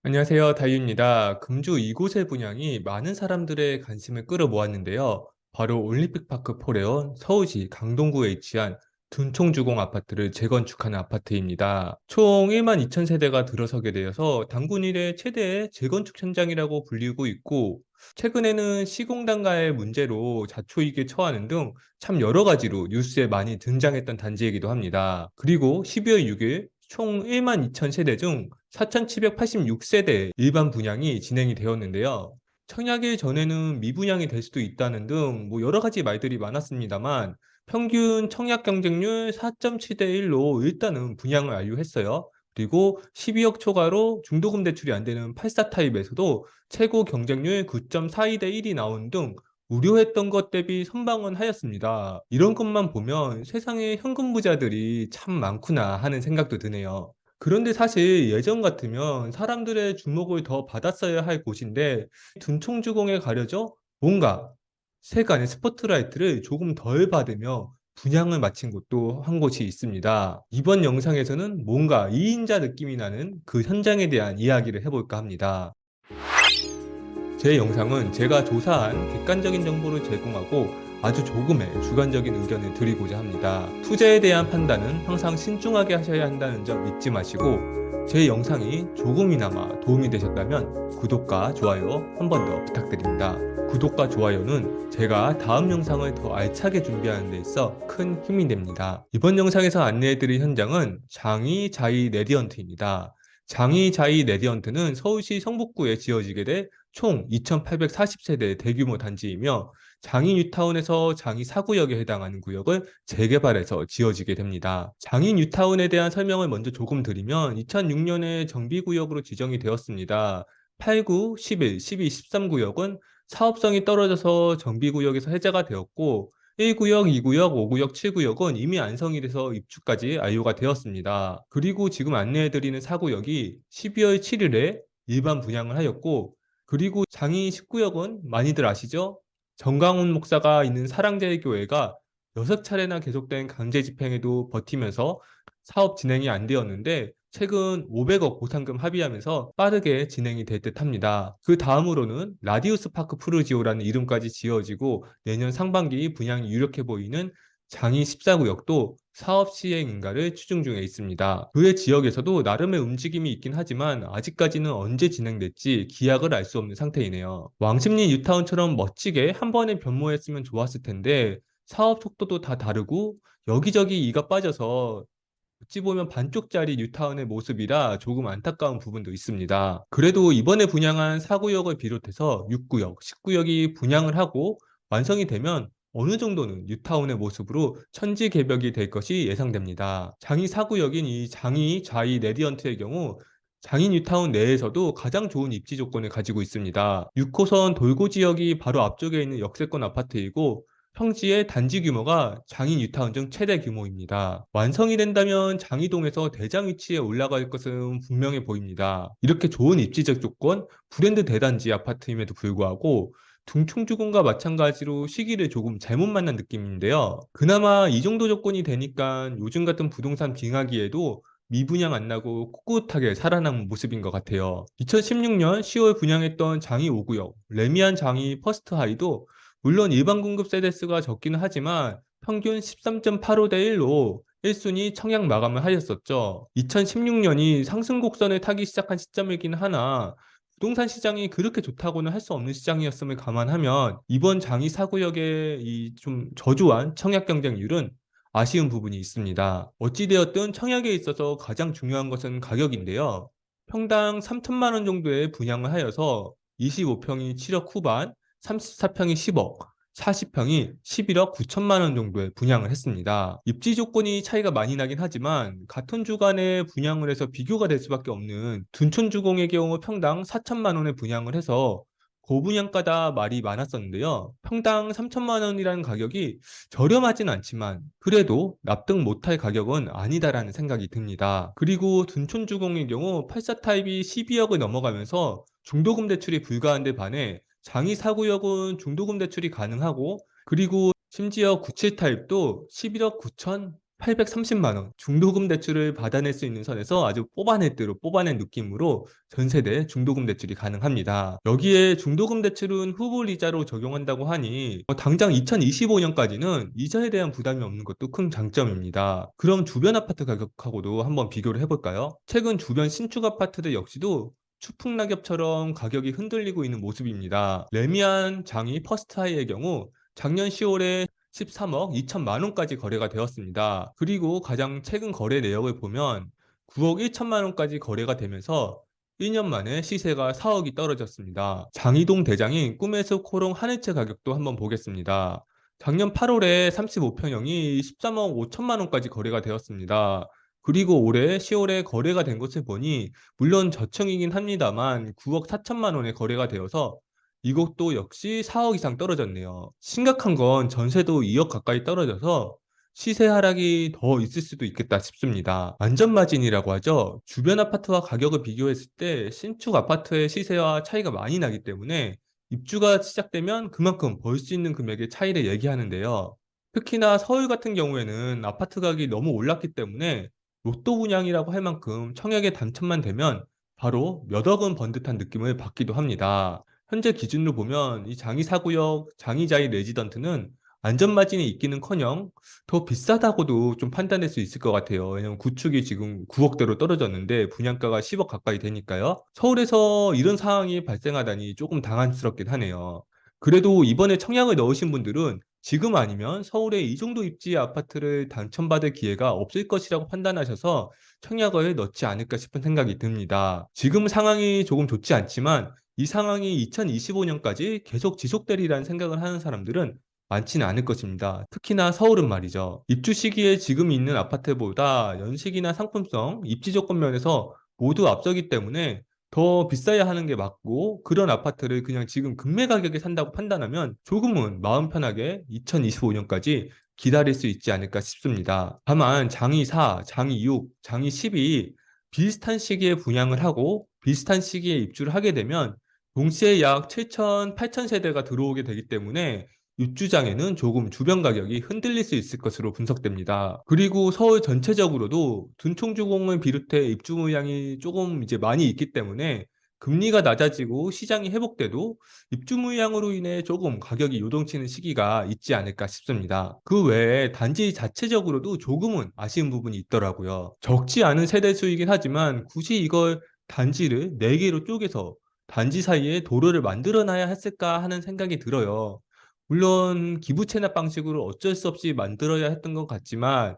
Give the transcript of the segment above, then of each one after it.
안녕하세요. 다이유입니다. 금주 이곳의 분양이 많은 사람들의 관심을 끌어모았는데요. 바로 올림픽파크 포레온 서울시 강동구에 위치한 둔총주공 아파트를 재건축하는 아파트입니다. 총 1만 2천 세대가 들어서게 되어서 단군 이래 최대의 재건축 현장이라고 불리고 있고, 최근에는 시공단가의 문제로 자초이익에 처하는 등 참 여러 가지로 뉴스에 많이 등장했던 단지이기도 합니다. 그리고 12월 6일 총 1만 2천 세대 중 4,786세대 일반 분양이 진행이 되었는데요. 청약일 전에는 미분양이 될 수도 있다는 등 여러 가지 말들이 많았습니다만, 평균 청약 경쟁률 4.7대 1로 일단은 분양을 완료했어요. 그리고 12억 초과로 중도금 대출이 안 되는 84 타입에서도 최고 경쟁률 9.42대 1이 나온 등 우려했던 것 대비 선방은 하였습니다. 이런 것만 보면 세상에 현금 부자들이 참 많구나 하는 생각도 드네요. 그런데 사실 예전 같으면 사람들의 주목을 더 받았어야 할 곳인데, 둔총주공에 가려져 뭔가 세간의 스포트라이트를 조금 덜 받으며 분양을 마친 곳도 한 곳이 있습니다. 이번 영상에서는 뭔가 2인자 느낌이 나는 그 현장에 대한 이야기를 해볼까 합니다. 제 영상은 제가 조사한 객관적인 정보를 제공하고 아주 조금의 주관적인 의견을 드리고자 합니다. 투자에 대한 판단은 항상 신중하게 하셔야 한다는 점 잊지 마시고, 제 영상이 조금이나마 도움이 되셨다면 구독과 좋아요 한 번 더 부탁드립니다. 구독과 좋아요는 제가 다음 영상을 더 알차게 준비하는 데 있어 큰 힘이 됩니다. 이번 영상에서 안내해드릴 현장은 장이자이 레디언트입니다. 장이자이 레디언트는 서울시 성북구에 지어지게 돼 총 2,840세대 대규모 단지이며, 장이 뉴타운에서 장이 4구역에 해당하는 구역을 재개발해서 지어지게 됩니다. 장이 뉴타운에 대한 설명을 먼저 조금 드리면, 2006년에 정비구역으로 지정이 되었습니다. 8구, 11, 12, 13구역은 사업성이 떨어져서 정비구역에서 해제가 되었고, 1구역, 2구역, 5구역, 7구역은 이미 안성이 돼서 입주까지 완료가 되었습니다. 그리고 지금 안내해드리는 4구역이 12월 7일에 일반 분양을 하였고, 그리고 장이 19역은 많이들 아시죠? 정강훈 목사가 있는 사랑제일교회가 6차례나 계속된 강제 집행에도 버티면서 사업 진행이 안 되었는데, 최근 500억 보상금 합의하면서 빠르게 진행이 될 듯합니다. 그 다음으로는 라디우스 파크 푸르지오라는 이름까지 지어지고 내년 상반기 분양이 유력해 보이는 장이 14구역도 사업 시행 인가를 추진 중에 있습니다. 그 외 지역에서도 나름의 움직임이 있긴 하지만 아직까지는 언제 진행될지 기약을 알 수 없는 상태이네요. 왕십리 뉴타운처럼 멋지게 한 번에 변모했으면 좋았을 텐데, 사업 속도도 다 다르고 여기저기 이가 빠져서 어찌 보면 반쪽짜리 뉴타운의 모습이라 조금 안타까운 부분도 있습니다. 그래도 이번에 분양한 4구역을 비롯해서 6구역, 10구역이 분양을 하고 완성이 되면 어느 정도는 뉴타운의 모습으로 천지개벽이 될 것이 예상됩니다. 장이 4구역인 이 장이 좌이 레디언트의 경우 장이 뉴타운 내에서도 가장 좋은 입지 조건을 가지고 있습니다. 6호선 돌고 지역이 바로 앞쪽에 있는 역세권 아파트이고, 평지의 단지 규모가 장이 뉴타운 중 최대 규모입니다. 완성이 된다면 장이동에서 대장 위치에 올라갈 것은 분명해 보입니다. 이렇게 좋은 입지적 조건, 브랜드 대단지 아파트임에도 불구하고 둥충주공과 마찬가지로 시기를 조금 잘못 만난 느낌인데요. 그나마 이 정도 조건이 되니까 요즘 같은 부동산 빙하기에도 미분양 안 나고 꿋꿋하게 살아남은 모습인 것 같아요. 2016년 10월 분양했던 장이 5구역, 레미안 장이 퍼스트 하이도 물론 일반 공급 세대수가 적기는 하지만 평균 13.85대 1로 1순위 청약 마감을 하였었죠. 2016년이 상승 곡선을 타기 시작한 시점이긴 하나, 부동산 시장이 그렇게 좋다고는 할 수 없는 시장이었음을 감안하면 이번 장이 사구역의 이 좀 저조한 청약 경쟁률은 아쉬운 부분이 있습니다. 어찌되었든 청약에 있어서 가장 중요한 것은 가격인데요. 평당 3천만 원 정도의 분양을 하여서 25평이 7억 후반, 34평이 10억, 40평이 11억 9천만 원 정도에 분양을 했습니다. 입지 조건이 차이가 많이 나긴 하지만 같은 주간에 분양을 해서 비교가 될 수밖에 없는 둔촌주공의 경우 평당 4천만 원에 분양을 해서 고분양가다 말이 많았었는데요. 평당 3천만 원이라는 가격이 저렴하진 않지만 그래도 납득 못할 가격은 아니다라는 생각이 듭니다. 그리고 둔촌주공의 경우 84 타입이 12억을 넘어가면서 중도금 대출이 불가한 데 반해 장이 4구역은 중도금 대출이 가능하고, 그리고 심지어 97 타입도 11억 9천 830만 원 중도금 대출을 받아낼 수 있는 선에서 아주 뽑아낼 대로 뽑아낸 느낌으로 전세대 중도금 대출이 가능합니다. 여기에 중도금 대출은 후불 이자로 적용한다고 하니 당장 2025년까지는 이자에 대한 부담이 없는 것도 큰 장점입니다. 그럼 주변 아파트 가격하고도 한번 비교를 해볼까요? 최근 주변 신축 아파트들 역시도 추풍낙엽처럼 가격이 흔들리고 있는 모습입니다. 레미안 장이 퍼스트하이의 경우 작년 10월에 13억 2천만 원까지 거래가 되었습니다. 그리고 가장 최근 거래 내역을 보면 9억 1천만 원까지 거래가 되면서 1년 만에 시세가 4억이 떨어졌습니다. 장이동 대장인 꿈의 숲 코롱 한 채 가격도 한번 보겠습니다. 작년 8월에 35평형이 13억 5천만 원까지 거래가 되었습니다. 그리고 올해 10월에 거래가 된 것을 보니 물론 저층이긴 합니다만 9억 4천만 원에 거래가 되어서 이것도 역시 4억 이상 떨어졌네요. 심각한 건 전세도 2억 가까이 떨어져서 시세 하락이 더 있을 수도 있겠다 싶습니다. 안전마진이라고 하죠. 주변 아파트와 가격을 비교했을 때 신축 아파트의 시세와 차이가 많이 나기 때문에 입주가 시작되면 그만큼 벌 수 있는 금액의 차이를 얘기하는데요. 특히나 서울 같은 경우에는 아파트 가격이 너무 올랐기 때문에 로또 분양이라고 할 만큼 청약에 당첨만 되면 바로 몇 억은 번 듯한 느낌을 받기도 합니다. 현재 기준으로 보면 이 장이 4구역, 장이자이 레지던트는 안전마진이 있기는커녕 더 비싸다고도 좀 판단할 수 있을 것 같아요. 왜냐면 구축이 지금 9억대로 떨어졌는데 분양가가 10억 가까이 되니까요. 서울에서 이런 상황이 발생하다니 조금 당황스럽긴 하네요. 그래도 이번에 청약을 넣으신 분들은 지금 아니면 서울에 이 정도 입지 아파트를 당첨받을 기회가 없을 것이라고 판단하셔서 청약을 넣지 않을까 싶은 생각이 듭니다. 지금 상황이 조금 좋지 않지만 이 상황이 2025년까지 계속 지속되리라는 생각을 하는 사람들은 많지는 않을 것입니다. 특히나 서울은 말이죠. 입주 시기에 지금 있는 아파트보다 연식이나 상품성, 입지 조건 면에서 모두 앞서기 때문에 더 비싸야 하는 게 맞고 그런 아파트를 그냥 지금 금매 가격에 산다고 판단하면 조금은 마음 편하게 2025년까지 기다릴 수 있지 않을까 싶습니다. 다만 장이 4, 장이 6, 장이 10이 비슷한 시기에 분양을 하고 비슷한 시기에 입주를 하게 되면 동시에 약 7천, 8천 세대가 들어오게 되기 때문에 입주장에는 조금 주변 가격이 흔들릴 수 있을 것으로 분석됩니다. 그리고 서울 전체적으로도 둔촌주공을 비롯해 입주 물량이 조금 이제 많이 있기 때문에 금리가 낮아지고 시장이 회복돼도 입주 물량으로 인해 조금 가격이 요동치는 시기가 있지 않을까 싶습니다. 그 외에 단지 자체적으로도 조금은 아쉬운 부분이 있더라고요. 적지 않은 세대 수이긴 하지만 굳이 이걸 단지를 4개로 쪼개서 단지 사이에 도로를 만들어 놔야 했을까 하는 생각이 들어요. 물론 기부 체납 방식으로 어쩔 수 없이 만들어야 했던 것 같지만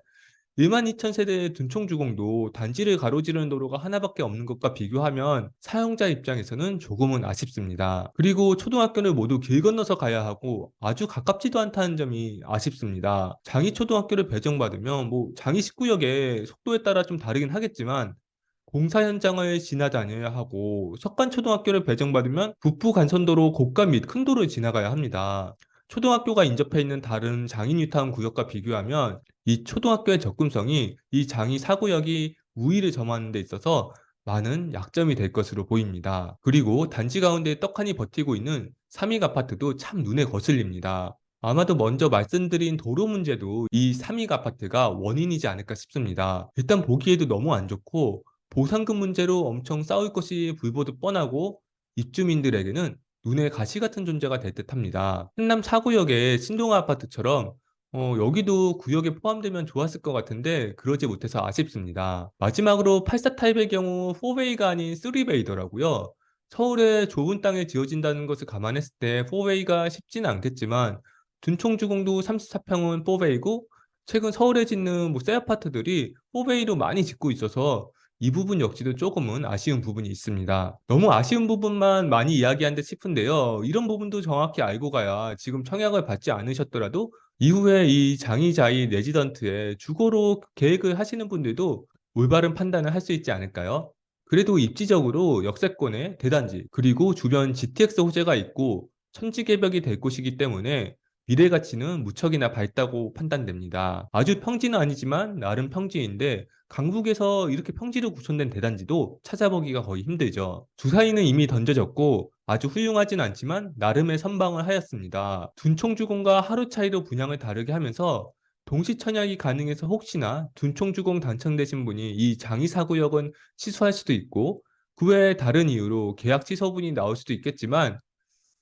1만 2천 세대의 둔촌주공도 단지를 가로지르는 도로가 하나밖에 없는 것과 비교하면 사용자 입장에서는 조금은 아쉽습니다. 그리고 초등학교를 모두 길 건너서 가야 하고 아주 가깝지도 않다는 점이 아쉽습니다. 장이초등학교를 배정받으면 장이 19역의 속도에 따라 좀 다르긴 하겠지만 공사 현장을 지나다녀야 하고 석간초등학교를 배정받으면 북부 간선도로 고가 및 큰 도로를 지나가야 합니다. 초등학교가 인접해 있는 다른 장인 유타운 구역과 비교하면 이 초등학교의 접근성이 이 장이 4구역이 우위를 점하는 데 있어서 많은 약점이 될 것으로 보입니다. 그리고 단지 가운데 떡하니 버티고 있는 삼익 아파트도 참 눈에 거슬립니다. 아마도 먼저 말씀드린 도로 문제도 이 삼익 아파트가 원인이지 않을까 싶습니다. 일단 보기에도 너무 안 좋고 보상금 문제로 엄청 싸울 것이 불보듯 뻔하고 입주민들에게는 눈에 가시 같은 존재가 될 듯합니다. 한남 4구역의 신동아 아파트처럼 여기도 구역에 포함되면 좋았을 것 같은데 그러지 못해서 아쉽습니다. 마지막으로 84 타입의 경우 4웨이가 아닌 3웨이더라고요. 서울의 좁은 땅에 지어진다는 것을 감안했을 때 4웨이가 쉽지는 않겠지만 둔총주공도 34평은 4웨이고 최근 서울에 짓는 새 아파트들이 4웨이로 많이 짓고 있어서 이 부분 역시도 조금은 아쉬운 부분이 있습니다. 너무 아쉬운 부분만 많이 이야기한 듯 싶은데요. 이런 부분도 정확히 알고 가야 지금 청약을 받지 않으셨더라도 이후에 이 장이자이 레지던트에 주거로 계획을 하시는 분들도 올바른 판단을 할 수 있지 않을까요? 그래도 입지적으로 역세권의 대단지 그리고 주변 GTX 호재가 있고 천지개벽이 될 곳이기 때문에 미래 가치는 무척이나 밝다고 판단됩니다. 아주 평지는 아니지만 나름 평지인데 강북에서 이렇게 평지로 구성된 대단지도 찾아보기가 거의 힘들죠. 주사위는 이미 던져졌고 아주 훌륭하진 않지만 나름의 선방을 하였습니다. 둔총주공과 하루 차이로 분양을 다르게 하면서 동시 청약이 가능해서 혹시나 둔총주공 당첨되신 분이 이 장의사구역은 취소할 수도 있고 그 외에 다른 이유로 계약 취소분이 나올 수도 있겠지만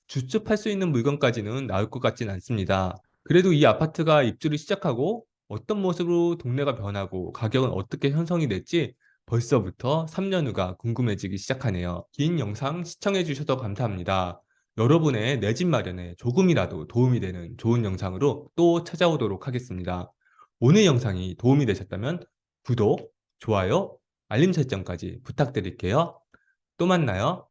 주습할 수 있는 물건까지는 나올 것 같진 않습니다. 그래도 이 아파트가 입주를 시작하고 어떤 모습으로 동네가 변하고 가격은 어떻게 형성이 될지 벌써부터 3년 후가 궁금해지기 시작하네요. 긴 영상 시청해 주셔서 감사합니다. 여러분의 내 집 마련에 조금이라도 도움이 되는 좋은 영상으로 또 찾아오도록 하겠습니다. 오늘 영상이 도움이 되셨다면 구독, 좋아요, 알림 설정까지 부탁드릴게요. 또 만나요.